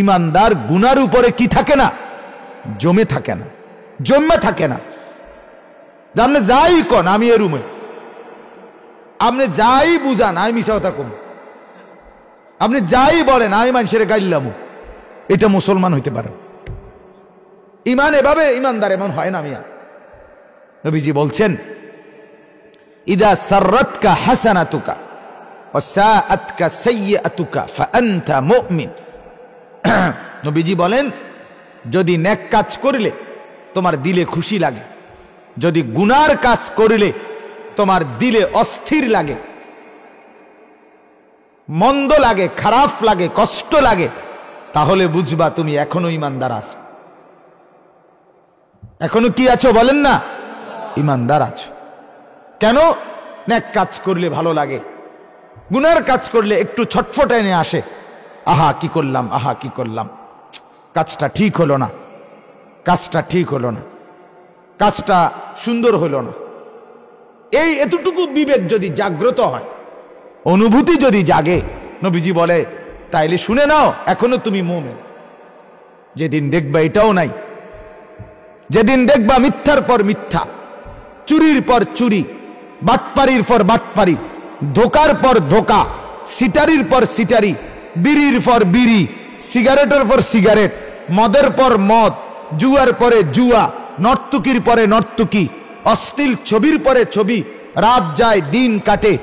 ইমানদার গুনার উপরে কি থাকে না, জমে থাকে না, জমে থাকে না। আপনি যাই কন আমি এ রুমে, আপনি যাই বুঝান আমি মিশা কথা কম, আপনি যাই বলেন আমি মানুষের গাইলাম, এটা মুসলমান হইতে পারে? ইমান এভাবে, ইমানদার এমন হয় না মিয়া। নবীজি বলছেন ইদা সাররাতকা হাসানাতুকা ওয়া সাআতকা সাইয়্যাতুকা ফাআনতা মুমিন। নবীজি বলেন যদি নেক কাজ করিলে তোমার দিলে খুশি লাগে, যদি গুনার কাজ করিলে তোমার দিলে অস্থির লাগে, মন্দ লাগে, খারাপ লাগে, কষ্ট লাগে, তাহলে বুঝবা তুমি এখনো ইমানদার আছো। এখনো কি আছো বলেন না? ইমানদার আছো। কেন? নেক কাজ করলে ভালো লাগে, গুনার কাজ করলে একটু ছটফটায় নিয়ে আসে, আহা কি করলাম, আহা কি করলাম, কাজটা ঠিক হলো না, কাজটা ঠিক হলো না, কাজটা সুন্দর হলো না। এই এতটুকু বিবেক যদি জাগ্রত হয়, অনুভূতি যদি জাগে, নবীজি বলে তাইলে শুনে নাও এখনো তুমি মুমিন। যেদিন দেখবা এটাও নাই, যেদিন দেখবা মিথ্যার পর মিথ্যা, চুরির পর চুরি, বাটপারির পর বাটপারি, ধোকার পর ধোকা, সিটারির পর সিটারি, বিড়ির পর বিড়ি, সিগারেটের পর সিগারেট, মদের পর মদ, জুয়ার পরে জুয়া, নর্তকীর পরে নর্তকী, অশ্লীল ছবির পরে ছবি, রাত যায় দিন কাটে,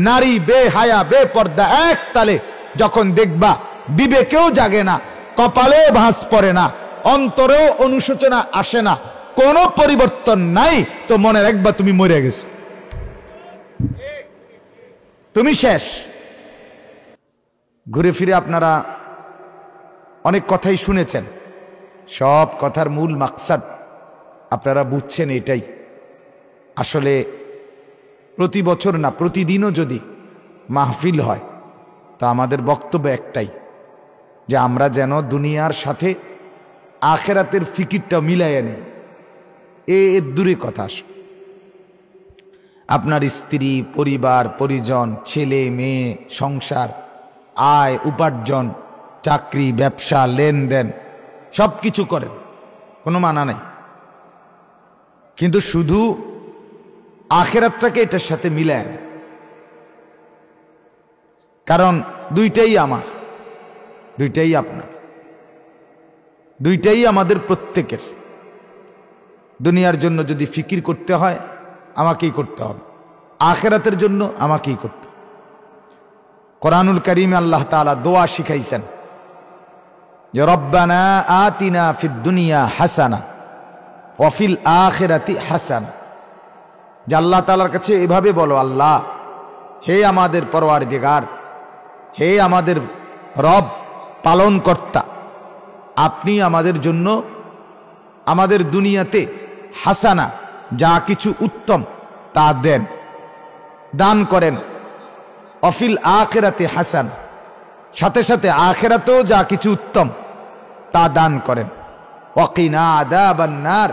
নারী বেহায়া বেপর্দা এক তালে। যখন দেখবা বিবেকেও জাগে না, কপালেও ভাঁজ পড়ে না, অন্তরেও অনুশোচনা আসে না, কোনো পরিবর্তন নাই, তো মনে রাখবা তুমি মরে গেছো, তুমি শেষ। ঘুরে ফিরে আপনারা অনেক কথাই শুনেছেন, সব কথার মূল মাকসাদ আপনারা বুঝছেন এটাই। আসলে প্রতি বছর না প্রতিদিনও যদি মাহফিল হয় তো আমাদের বক্তব্য একটাই, যে আমরা যেন দুনিয়ার সাথে আখেরাতের ফিকিরটা মিলাইয়া নিই। এর দূরে কথা আসে, আপনার স্ত্রী, পরিবার, পরিজন, ছেলে মেয়ে, সংসার, আয় উপার্জন, চাকরি, ব্যবসা, লেনদেন সব কিছু করেন, কোনো মানা নাই, কিন্তু শুধু আখেরাতটাকে এটার সাথে মিলায়। কারণ দুইটাই আমার, দুইটাই আপনার, দুইটাই আমাদের প্রত্যেকের। দুনিয়ার জন্য যদি ফিকির করতে হয় আমাকেই করতে হবে, আখেরাতের জন্য আমাকেই করতে হবে। কোরআনুল কারীমে আল্লাহ তাআলা দোয়া শিখাইছেন যে রব্বানা আতিনা ফিদ দুনিয়া হাসানা ওয়া ফিল আখিরাতি হাসানা। যে আল্লাহ তাআলার কাছে এভাবে বলো, আল্লাহ হে আমাদের পরওয়ারদিগার, হে আমাদের রব পালন কর্তা, আপনি আমাদের জন্য আমাদের দুনিয়াতে হাসানা যা কিছু উত্তম তা দেন, দান করেন। অফিল আখিরাতে হাসান, সাথে সাথে আখিরাতেও যা কিছু উত্তম তা দান করেন। ওয়াকিনা আযাবান নার,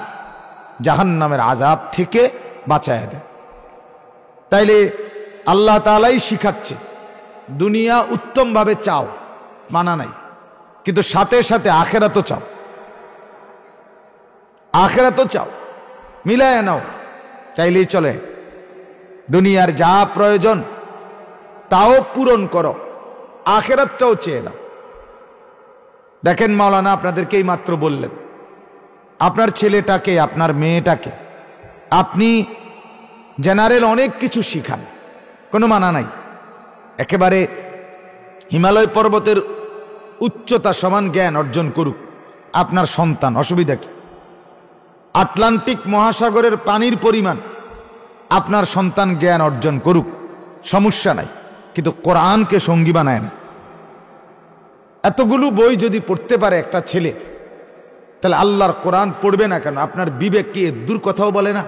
জাহান্নামের আযাব থেকে বাঁচায় দেন। তাইলে আল্লাহ তাআলাই শিখাচ্ছে দুনিয়া উত্তম ভাবে চাও, মানা নাই, কিন্তু সাথে সাথে আখিরাতও চাও, আখিরাতও চাও, মিলায় নাও, চাইলেই চলে। দুনিয়ার যা প্রয়োজন তাও পূরণ করো, আখিরাতটাও চেয়ে নাও। দেখেন মাওলানা আপনাদেরকেই মাত্র বললেন, আপনার ছেলেটাকে, আপনার মেয়েটাকে আপনি জেনারেল অনেক কিছু শিখান, কোনো মানা নাই, একেবারে হিমালয় পর্বতের উচ্চতা সমান জ্ঞান অর্জন করুক আপনার সন্তান, অসুবিধা কি? আটলান্টিক মহাসাগরের পানির পরিমাণ আপনার সন্তান জ্ঞান অর্জন করুক, সমস্যা নাই, কিন্তু কোরআনকে সঙ্গী বানায় না। এতগুলো বই যদি পড়তে পারে একটা ছেলে, তাহলে আল্লাহর কোরআন পড়বে না কেন? আপনার বিবেক কি দূর কথাও বলে না?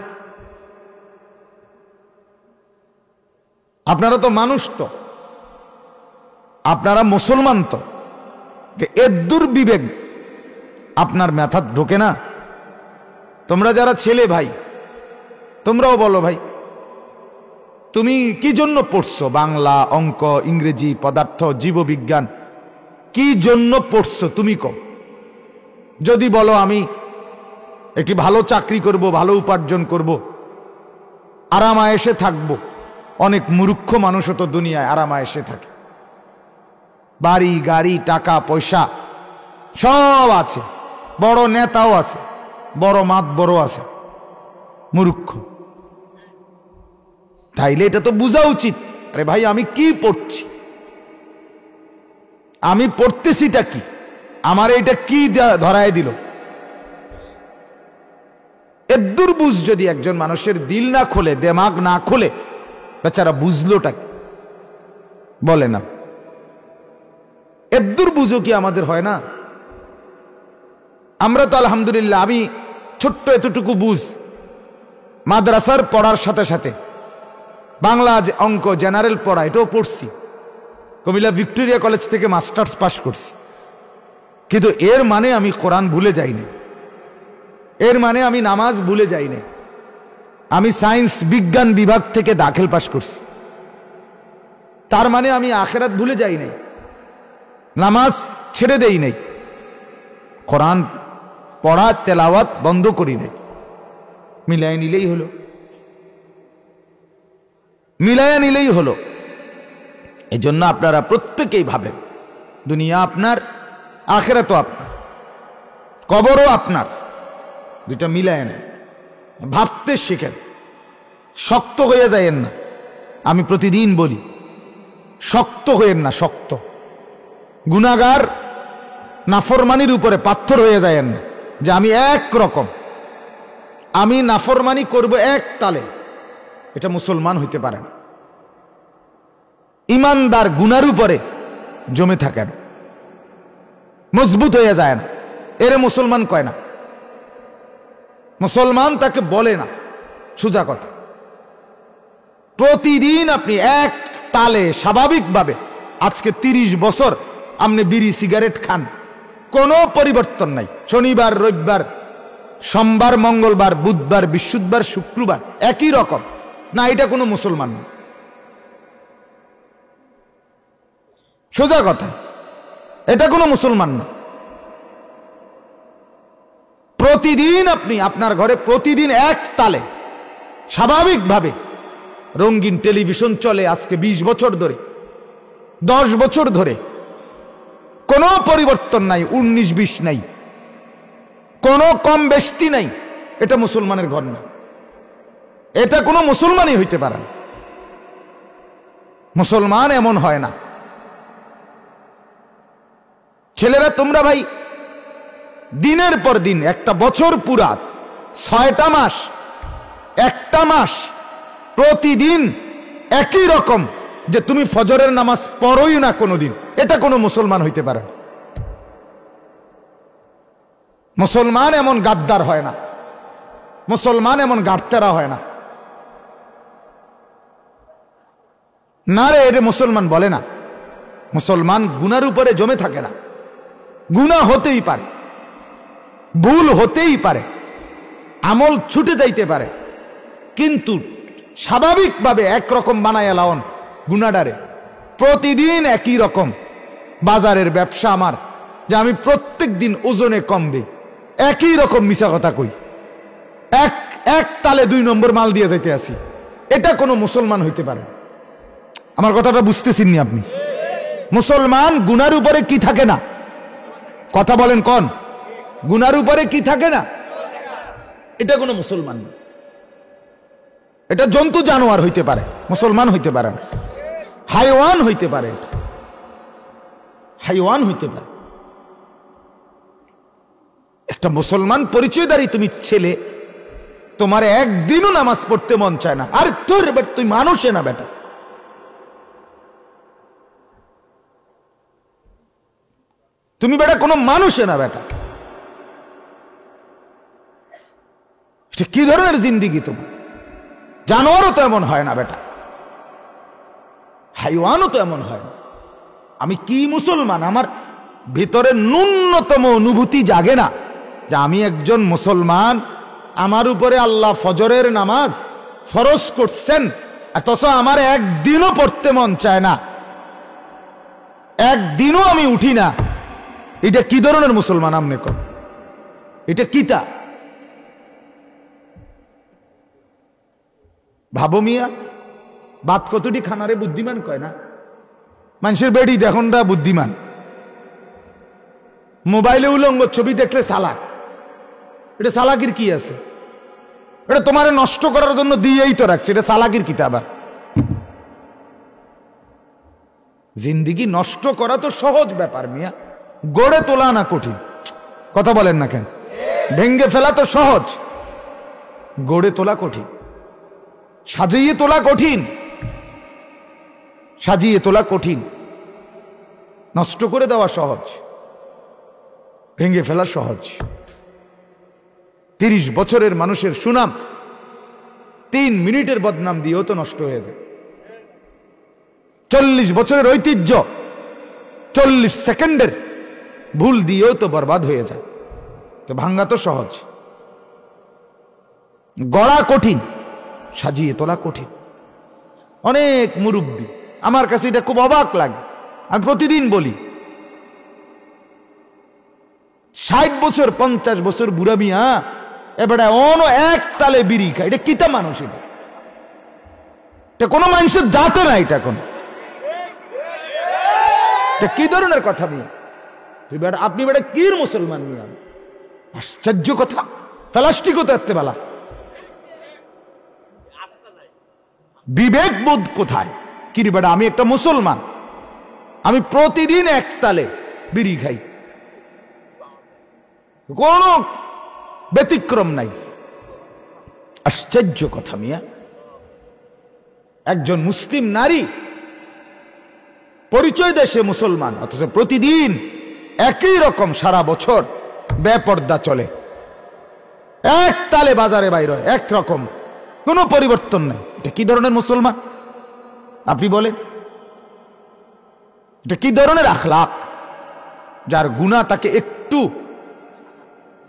আপনারা তো মানুষ, তো আপনারা মুসলমান, তো এদ্দুর বিবেক আপনার মাথা ঢোকে না? তোমরা যারা ছেলে ভাই, তোমরাও বলো ভাই, তুমি কি জন্য পড়ছো? বাংলা, অঙ্ক, ইংরেজি, পদার্থ, জীববিজ্ঞান, কি জন্য পড়ছো তুমি কও। যদি বলো আমি একটি ভালো চাকরি করব, ভালো উপার্জন করব, আরামায়েশে থাকবো, অনেক মূর্খ মানুষও তো দুনিয়ায় আরামায়েশে থাকে, বাড়ি গাড়ি টাকা পয়সা সব আছে, বড় নেতাও আছে, বড় মাতবরও আছে, মূর্খ। তাইলে এটা তো বোঝা উচিত, আরে ভাই আমি কি পড়ছি, আমি পড়তেছিটা কি, আমার এটা কি ধরায় দিল। এদ্দুর বুঝ যদি একজন মানুষের দিল না খোলে, দেমাগ না খোলে, বেচারা বুঝলোটা কি বলে না। এদ্দুর বুঝো কি আমাদের হয় না? আমরা তো আলহামদুলিল্লাহ, আমি ছোট্ট এতটুকু বুঝ মাদ্রাসার পড়ার সাথে সাথে বাংলা অঙ্ক জেনারেল পড়া এটাও পড়ছি, কুমিল্লা ভিক্টোরিয়া কলেজ থেকে মাস্টার্স পাস করছি, কিন্তু এর মানে আমি কোরআন ভুলে যাইনি, এর মানে আমি নামাজ ভুলে যাইনি। আমি সায়েন্স বিজ্ঞান বিভাগ থেকে দাখিল পাস করছি, তার মানে আমি আখিরাত ভুলে যাই নাই, নামাজ ছেড়ে দেই নাই, কোরআন পড়া তেলাওয়াত বন্ধ করি নাই। মিলায় নিলেই হলো, মিলায় নিলেই হলো। এই জন্য আপনারা প্রত্যেকেই ভাবেন দুনিয়া আপনার, আখিরাতও আপনার, কবরও আপনার, দুইটা মিলায় নেন, ভাবতে শিখেন, শক্ত হয়ে যায়েন না। আমি প্রতিদিন বলি শক্ত হয়েন না, শক্ত গুনাহগার নাফরমানির উপরে পাথর হয়ে যায়েন না, যে আমি এক রকম, আমি নাফরমানি করব এক তালে, এটা মুসলমান হইতে পারে না। ইমানদার গুনার উপরে জমে থাকে না, মজবুত হয়ে যায় না, এরে মুসলমান কয় না, মুসলমান তাকে বলে না, সোজা কথা। প্রতিদিন আপনি এক তালে স্বাভাবিকভাবে, আজকে 30 বছর আপনি বিড়ি সিগারেট খান, কোনো পরিবর্তন নাই, শনিবার রবিবার সোমবার মঙ্গলবার বুধবার বৃহস্পতিবার শুক্রবার একই রকম না, এটা কোনো মুসলমান না, সোজা কথা, এটা কোনো মুসলমান না। প্রতিদিন আপনি আপনার ঘরে প্রতিদিন এক তালে স্বাভাবিকভাবে রঙিন টেলিভিশন চলে আজকে 20 বছর ধরে, 10 বছর ধরে, কোনো পরিবর্তন নাই, 19-20 নাই, কোনো কম বেশি নাই, এটা মুসলমানের ঘর না, এটা কোনো মুসলমানই হইতে পারে না। মুসলমান এমন হয় না। ছেলেরা তোমরা ভাই দিনের পর দিন, একটা বছর পুরা 6টা মাস, একটা মাস প্রতিদিন একই রকম, যে তুমি ফজরের নামাজ পড়োই না কোনোদিন, এটা কোনো মুসলমান হইতে পারে না। মুসলমান এমন গাদ্দার হয় না, মুসলমান এমন গাড়তেরা হয় না, না রে, এটা মুসলমান বলে না। মুসলমান গুনার উপরে জমে থাকে না, গুনাহ হতেই পারে, ভুল হতেই পারে, আমল ছুটে যাইতে পারে, কিন্তু স্বাভাবিকভাবে একরকম বানায় লাওন গুনাডারে, প্রতিদিন একই রকম। বাজারের ব্যবসা আমার, যে আমি প্রত্যেক দিন ওজনে কম দিই, একই রকম মিছা কথা কই, এক তালে 2 নম্বর মাল দিয়ে যাইতে আসি, এটা কোনো মুসলমান হইতে পারে। আমার কথাটা বুঝতেছেন নি আপনি? মুসলমান গুনার উপরে কি থাকে না, কথা বলেন কোন, গুনার উপরে কি থাকে না, এটা কোনো মুসলমান না। এটা জন্তু জানোয়ার হইতে পারে, মুসলমান হইতে পারে না, হাইওয়ান হইতে পারে, হাইওয়ান হইতে পারে। একটা মুসলমান পরিচয়দারী তুমি ছেলে, তোমার একদিনও নামাজ পড়তে মন চায় না, আরে তোর তুই মানুষে না বেটা, তুমি বেটা কোনো মানুষে না বেটা, এটা কি ধরনের জিন্দিগি তোমার? জানোয়ারও তো এমন হয় না বেটা, হাইওয়ানও তো এমন হয় না। আমি কি মুসলমান? আমার ভিতরে ন্যূনতম অনুভূতি জাগে না যে আমি একজন মুসলমান, আমার উপরে আল্লাহ ফজরের নামাজ ফরজ করছেন, অথচ আমার একদিনও পড়তে মন চায় না, একদিনও আমি উঠি না, এটা কি ধরনের মুসলমান আমনে কর? এটা কিতা ভাবো মিয়া? বাত কতটি খানারে বুদ্ধিমান কয় না? মানুষের বেড়ি দেখনটা বুদ্ধিমান, মোবাইলে উলঙ্গ ছবি দেখলে চালাক। এটা চালাকির কি আছে? এটা তোমারে নষ্ট করার জন্য দিয়েই তো রাখছে, এটা চালাকির কিতা আবার? জিন্দিগি নষ্ট করা তো সহজ ব্যাপার মিয়া, গড়ে তোলা না কঠিন। কথা বলেন না কেন? ভেঙ্গে ফেলা তো সহজ, গড়ে তোলা কঠিন, সাজিয়ে তোলা কঠিন, সাজিয়ে তোলা কঠিন। নষ্ট করে দেওয়া সহজ, ভেঙ্গে ফেলা সহজ। 30 বছরের মানুষের সুনাম 3 মিনিটের বদনাম দিয়েও তো নষ্ট হয়ে যায়। 40 বছরের ঐতিহ্য 40 সেকেন্ডের ভুল দিয়েও তো বরবাদ হয়ে যায়। তো ভাঙ্গা তো সহজ, গড়া কঠিন, সাজিয়ে তোলা কঠিন। অনেক মুরব্বী, আমার কাছে এটা খুব অবাক লাগে, আমি প্রতিদিন বলি, 60 বছর 50 বছর বুড়া মিয়া এবারে অন এক তালে বিড়ি খায়। এটা কিতা মানুষ? এটা কোনো মানুষের জাতে না। এটা কোন কি ধরনের কথা মিয়া? তুই বেটা, আপনি বেটা কির মুসলমান মিয়া? আশ্চর্য কথা, প্লাস্টিকও তো এতে বেলা। বিবেক বোধ কোথায়? কিরে বেটা, আমি একটা মুসলমান, আমি প্রতিদিন এক তালে বিড়ি খাই, কোন ব্যতিক্রম নাই। আশ্চর্য কথা মিয়া। একজন মুসলিম নারী পরিচয় দেয় সে মুসলমান, অথচ প্রতিদিন একই রকম সারা বছর বেপর্দা চলে, এক তালে বাজারে বাইরে একরকম, কোনো পরিবর্তন নেই। এটা কি ধরনের মুসলমান আপনি বলেন? এটা কি ধরনের আখলাক? যার গুনাহ তাকে একটু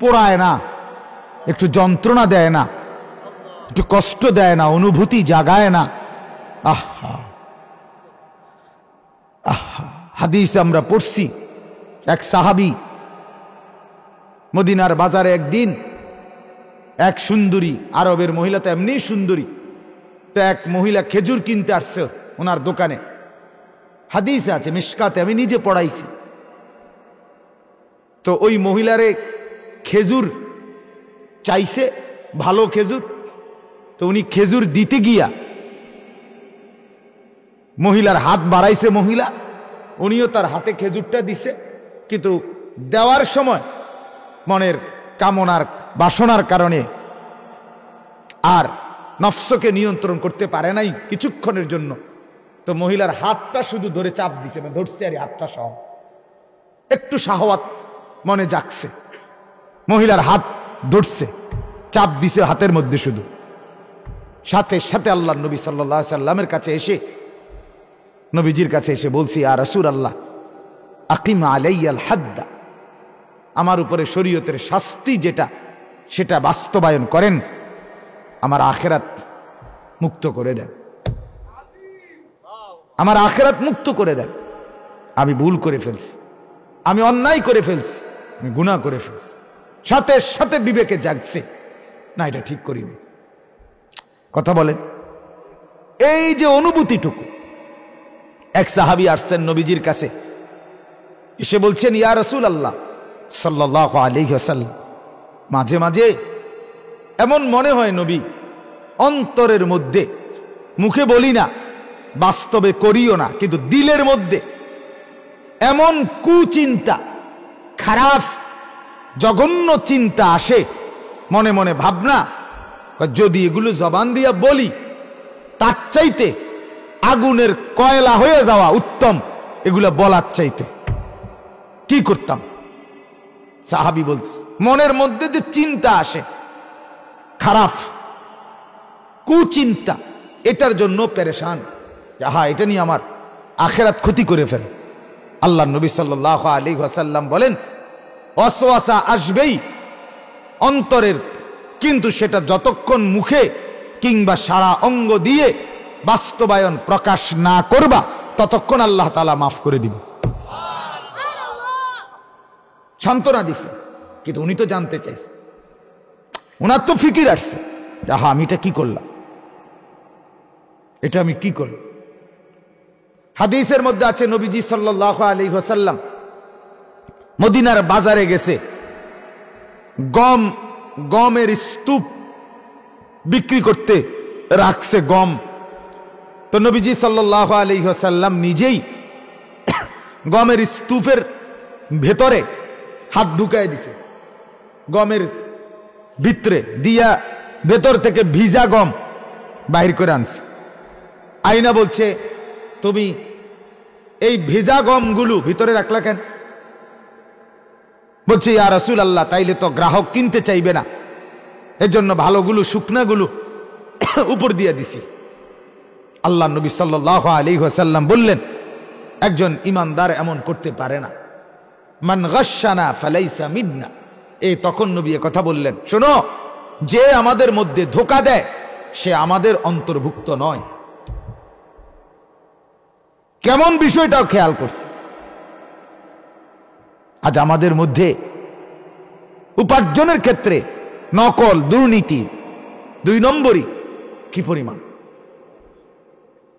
পোড়ায় না, একটু যন্ত্রণা দেয় না, একটু কষ্ট দেয় না, অনুভূতি জাগায় না। আহা আহা, হাদিস আমরা পড়ছি, এক সাহাবী মদিনার বাজারে একদিন এক সুন্দরী, আরবের মহিলা তো এমনি সুন্দরী, তো এক মহিলা খেজুর কিনতে আসছে ওনার দোকানে। হাদিসে আছে, মিশকাতে, আমি নিজে পড়াইছি। তো ওই মহিলারে খেজুর চাইছে, ভালো খেজুর। তো উনি খেজুর দিতে গিয়া মহিলার হাত বাড়াইছে মহিলা, উনিও তার হাতে খেজুরটা দিছে, কিন্তু দেওয়ার সময় মনের কামনার বাসনার কারণে আর নফসকে নিয়ন্ত্রণ করতে পারে নাই কিছুক্ষণের জন্য। তো মহিলার হাতটা শুধু ধরে চাপ দিছে, মানে ধরছে আর হাতটা সহ, একটু শাহওয়াত মনে জাগছে, মহিলার হাত ধরছে, চাপ দিছে হাতের মধ্যে শুধু। সাথে সাথে আল্লাহ নবী সাল্লাল্লাহু আলাইহি সাল্লামের কাছে এসে, নবীজির কাছে এসে বলছি, ইয়া রাসূলুল্লাহ আকিম আলাইয়াল হাদ্দা, আমার উপরে শরীয়তের শাস্তি যেটা সেটা বাস্তবায়ন করেন, আমার আখিরাত মুক্ত করে দেন, আমার আখিরাত মুক্ত করে দেন। আমি ভুল করে ফেলছি, আমি অন্যায় করে ফেলছি, আমি গুনাহ করে ফেলছি। সাথে সাথে বিবেকে জাগছে, না এটা ঠিক করিনি। কথা বলেন, এই যে অনুভূতিটুকু। এক সাহাবী আসছেন নবীজির কাছে, এসে বলছেন, ইয়া রাসূলুল্লাহ সাল্লাল্লাহু আলাইহি ওয়াসাল্লাম, মাঝে মাঝে এমন মনে হয় নবী, অন্তরের মধ্যে, মুখে বলি না, বাস্তবে করিও না, কিন্তু দিলের মধ্যে এমন কুচিন্তা, খারাপ জঘন্য চিন্তা আসে, মনে মনে ভাবনা, যদি এগুলো জবান দিয়া বলি তার চাইতে আগুনের কয়লা হয়ে যাওয়া উত্তম, এগুলা বলার চাইতে। কি করতাম? সাহাবী বলতেছে, মনের মধ্যে যে চিন্তা আসে খারাপ কুচিন্তা, এটার জন্য পেরেশান, হ্যাঁ এটা নিয়ে আমার আখিরাত ক্ষতি করে ফেলে। আল্লাহ নবী সাল্লাল্লাহু আলাইহি ওয়াসাল্লাম বলেন, ওয়াসওয়াসা আসবেই অন্তরের, কিন্তু সেটা যতক্ষণ মুখে কিংবা সারা অঙ্গ দিয়ে বাস্তবায়ন প্রকাশ না করবা, ততক্ষণ আল্লাহ তাআলা মাফ করে দিবে। সান্ত্বনা দিছে, কিন্তু উনি তো জানতে চাইছে, ওনার তো ফিকির আসছে, হ্যাঁ আমি এটা কি করলাম, এটা আমি কি করলাম। হাদিসের মধ্যে আছে নবীজি সাল্লাল্লাহু আলাইহি ওয়াসাল্লাম মদিনার বাজারে গেছে, গমের স্তূপ বিক্রি করতে রাখছে গম। তো নবীজি সাল্লাল্লাহু আলাইহি ওয়াসাল্লাম নিজেই গমের স্তূপের ভেতরে হাত ঢুকায় দিছে, গমের ভিতরে দিয়া ভেতর থেকে ভিজা গম বাহির করে আনছে। আইনা বলছে, তুমি এই ভেজা গমগুলো ভিতরে রাখলা কেন? বলছে, ইয়া রাসূলুল্লাহ, তাইলে তো গ্রাহক কিনতে চাইবে না, এজন্য ভালোগুলো শুকনাগুলো উপর দিয়ে দিছি। আল্লাহ নবী সাল্লাল্লাহু আলাইহি ওয়াসাল্লাম বললেন, একজন ইমানদার এমন করতে পারে না। মান গাশশানা ফালাইসা মিন্না। এই তখন নবী কথা বললেন, শোনো, যে আমাদের মধ্যে ধোঁকা দেয় সে আমাদের অন্তর্ভুক্ত নয়। কেমন বিষয়টাও খেয়াল করছে। আজ আমাদের মধ্যে উপার্জনের ক্ষেত্রে নকল, দুর্নীতি, 2 নম্বরই কি পরিমাণ,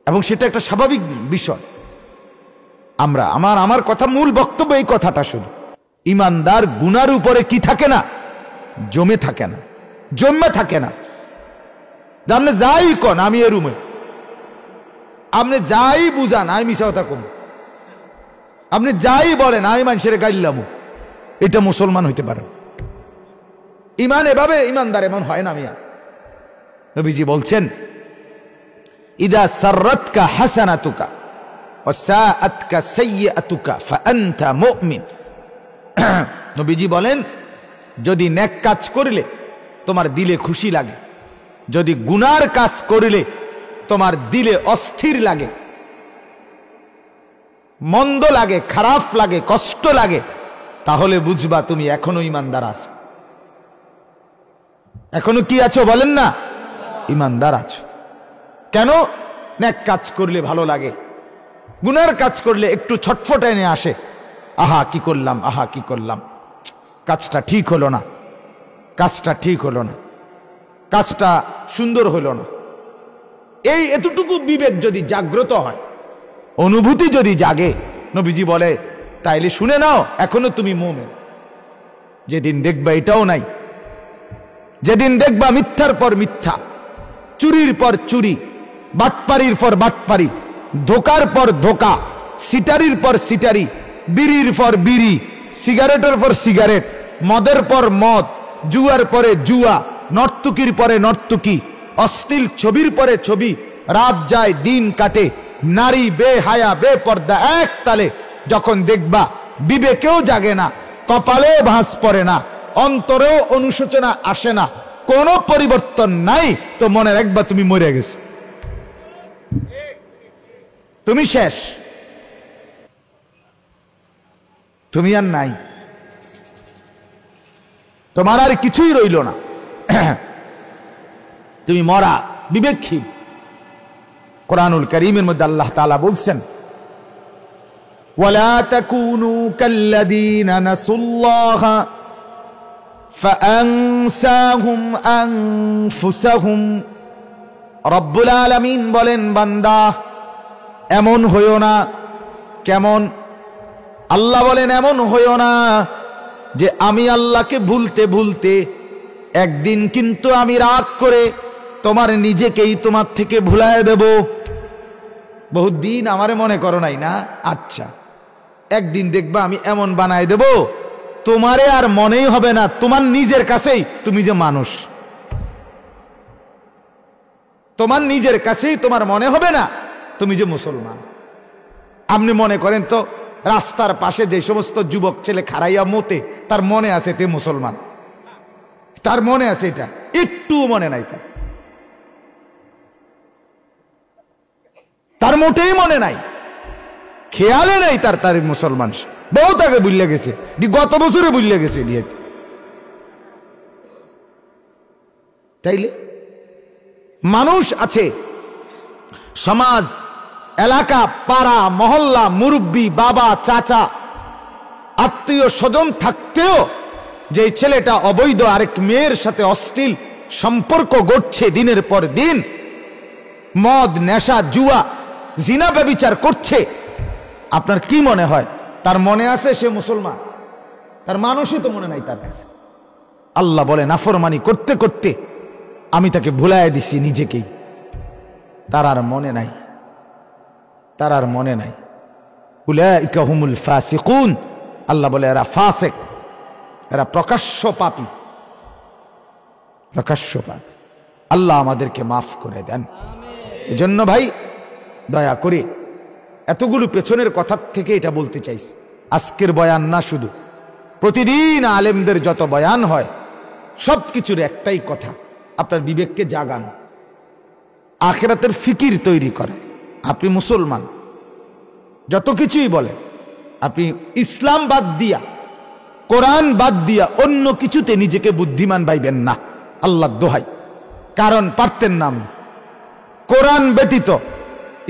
এবং সেটা একটা স্বাভাবিক বিষয়। আমার কথা, মূল বক্তব্য এই কথাটা শুধু, ইমানদার গুনার উপরে কি থাকে না, জমে থাকে না, জমে থাকে না। আপনি যাই কন আমি এ রুমে, আপনি যাই বুঝান আমি মিশা কথা কম, আপনি যাই বলেন আমি মানুষের গাইলাম, এটা মুসলমান হইতে পারে? ইমান এভাবে, ইমানদার এমন হয় না মিয়া। নবীজি বলছেন, ইদা সাররাতকা হাসানাতুকা ওয়া সাআতকা সাইয়্যাতুকা ফাআনতা মুমিন। নবীজি বলেন, যদি নেক কাজ করলে তোমার দিলে খুশি লাগে, যদি গুনার কাজ করলে তোমার দিলে অস্থির লাগে, মন্দ লাগে, খারাপ লাগে, কষ্ট লাগে, তাহলে বুঝবা তুমি এখনো ইমানদার আছো। এখনো কি আছো বলেন না? ইমানদার আছো। কেন? নেক কাজ করলে ভালো লাগে, গুনার কাজ করলে একটু ছটফটানি আসে, আহা কি করলাম, আহা কি করলাম, কাজটা ঠিক হলো না, কাজটা ঠিক হলো না, কাজটা সুন্দর হলো না। এই এতটুকু বিবেক যদি জাগ্রত হয়, অনুভূতি যদি জাগে, নবীজি বলে তাইলে শুনে নাও, এখনো তুমি মুমিন। যেদিন দেখবা এটাও নাই, যেদিন দেখবা মিথ্যার পর মিথ্যা, চুরির পর চুরি, বাটপারির পর বাটপারি, ধোকার পর ধোকা, সিটারির পর সিটারি, বিড়ির পর বিড়ি, সিগারেটের পর সিগারেট, মদের পর মদ, জুয়ার পরে জুয়া, নর্তকীর পরে নর্তকী, অশ্লীল ছবির পরে ছবি, রাত যায় দিন কাটে, নারী বেহায়া বেপর্দা এক তালে। যখন দেখবা বিবেকেও জাগে না, কপালেও ভাঁজ পড়ে না, অন্তরেও অনুশোচনা আসে না, কোনো পরিবর্তন নাই, তো মনে রাখবা তুমি মরে গেছো, তুমি শেষ, তুমি আর নাই, তোমার আর কিছুই রইল না, তুমি মরা, বিবেকহীন। কুরআনুল কারীমের মধ্যে আল্লাহ তাআলা বলছেন, ওয়ালা তাকুনু কাল্লাযীনা নাসুল্লাহা ফাআনসাহুম আনফুসাহুম। রব্বুল আলামিন বলেন, বান্দা এমন হইও না। কেমন? আল্লাহ বলেন, এমন হইও না যে আমি আল্লাহকে ভুলতে ভুলতে একদিন কিন্তু আমি রাগ করে তোমার নিজেকেই তোমার থেকে ভুলায় দেব। বহুত দিন আমারে মনে করো নাই না, আচ্ছা একদিন দেখবা আমি এমন বানায় দেব তোমারে আর মনেই হবে না তোমার নিজের কাছেই তুমি যে মানুষ, তোমার নিজের কাছেই তোমার মনে হবে না তুমি যে মুসলমান। আপনি মনে করেন তো রাস্তার পাশে যে সমস্ত যুবক ছেলে খারাইয়া মতে, তার মনে আছে তে মুসলমান, তার মনে আছে? এটা একটু মনে নাই, তার মোটেই মনে নাই, খেয়ালে নাই তার, তার মুসলমান বহুত আগে বুঝলে গেছে, গত বছরে বুঝলে গেছে। তাইলে মানুষ আছে, সমাজ, এলাকা, পাড়া, মহল্লা, মুরব্বী, বাবা, চাচা, আত্মীয় স্বজন থাকতেও যে ছেলেটা অবৈধ আরেক মেয়ের সাথে অশ্লীল সম্পর্ক গড়ছে দিনের পর দিন, মদ নেশা জুয়া জিনা ব্যভিচার করছে, আপনার কি মনে হয় তার মনে আছে সে মুসলমান? তার মানুষই তো মনে নাই তার কাছে। আল্লাহ বলে নাফরমানি করতে করতে আমি তাকে ভুলাইয়া দিছি নিজেকেই, তার আর মনে নাই, তার আর মনে নাই। উলাইকা হুমুল ফাসিকুন, আল্লাহ বলে এরা ফাসিক, এরা প্রকাশ্য পাপী, প্রকাশ্য পাপী। আল্লাহ আমাদেরকে মাফ করে দেন। এজন্য ভাই দয়া করে এতগুলো পেছনের কথা থেকে এটা বলতে চাইছি, আজকের বয়ান না, শুধু প্রতিদিন আলেমদের যত বয়ান হয় সব কিছুর একটাই কথা, আপনার বিবেককে জাগান, আখিরাতের ফিকির তৈরি করে। আপনি মুসলমান, যত কিছুই বলে, আপনি ইসলাম বাদ দিয়া, কোরআন বাদ দিয়া অন্য কিছুতে নিজেকে বুদ্ধিমান ভাইবেন না, আল্লাহর দোহাই। কারণ পারতেন না, কোরআন ব্যতীত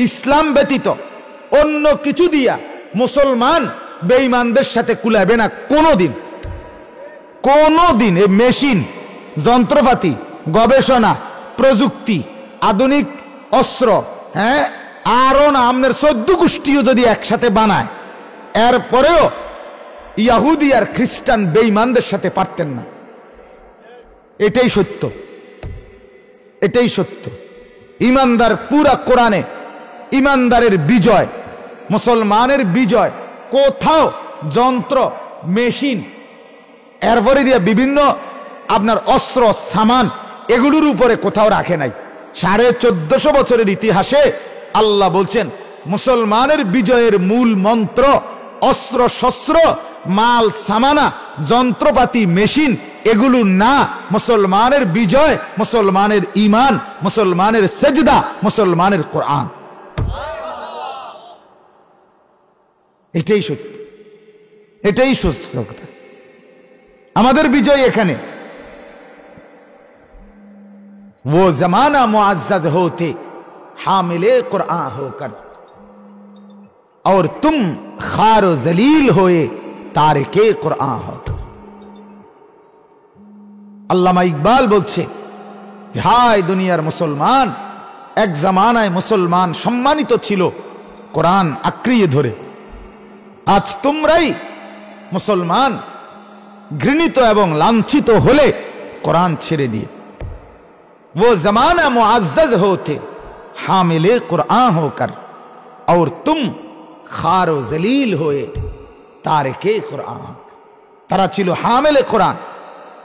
ইসলাম ব্যতীত অন্য কিছু দিয়া মুসলমান বেঈমানদের সাথে কুলাবে না কোনোদিন, কোনোদিন। এই মেশিন, যন্ত্রপাতি, গবেষণা, প্রযুক্তি, আধুনিক অস্ত্র, হ্যাঁ, আরো না আপনার 14 গোষ্ঠীও যদি একসাথে বানায়, এরপরেও ইহুদি আর খ্রিস্টান বেঈমানদের সাথে পারতেন না। এটাই সত্য, এটাই সত্য। ইমানদার পুরা কোরআনে ইমানদারের বিজয়, মুসলমানের বিজয় কোথাও যন্ত্র, মেশিন, এরপরে দিয়ে বিভিন্ন আপনার অস্ত্র সামান, এগুলোর উপরে কোথাও রাখে নাই। 1450 বছরের ইতিহাসে আল্লাহ বলছেন মুসলমানের বিজয়ের মূল মন্ত্র অস্ত্র শস্ত্র, মাল সামানা, যন্ত্রপাতি, মেশিন, এগুলো না। মুসলমানের বিজয়, মুসলমানের ঈমান, মুসলমানের সেজদা, মুসলমানের কোরআন। এটাই সত্য, এটাই সত্য কথা। আমাদের বিজয় এখানে। वो जमाना मुअज़्ज़ज़ होते हामिले कुरान होकर और तुम खार जलील होए तारिके कुरान होकर। আল্লামা ইকবাল বলছে, হায় দুনিয়ার মুসলমান, এক জামানায় মুসলমান সম্মানিত ছিল কোরআন আঁকড়িয়ে ধরে, আজ তোমরাই মুসলমান ঘৃণিত এবং লাঞ্ছিত হলে কোরআন ছেড়ে দিয়ে। वो जमाना मुअज़्ज़ज़ होते हामिले कुरान होकर और तुम खारो जलील होए तारिके कुरान। তারা ছিল হামিলে কোরআন,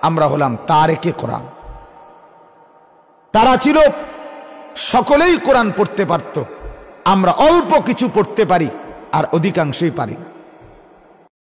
আমরা হলাম তারিকে কোরআন। তারা ছিল সকলেই কোরআন পড়তে পারত, আমরা অল্প কিছু পড়তে পারি আর অধিকাংশই পারি না।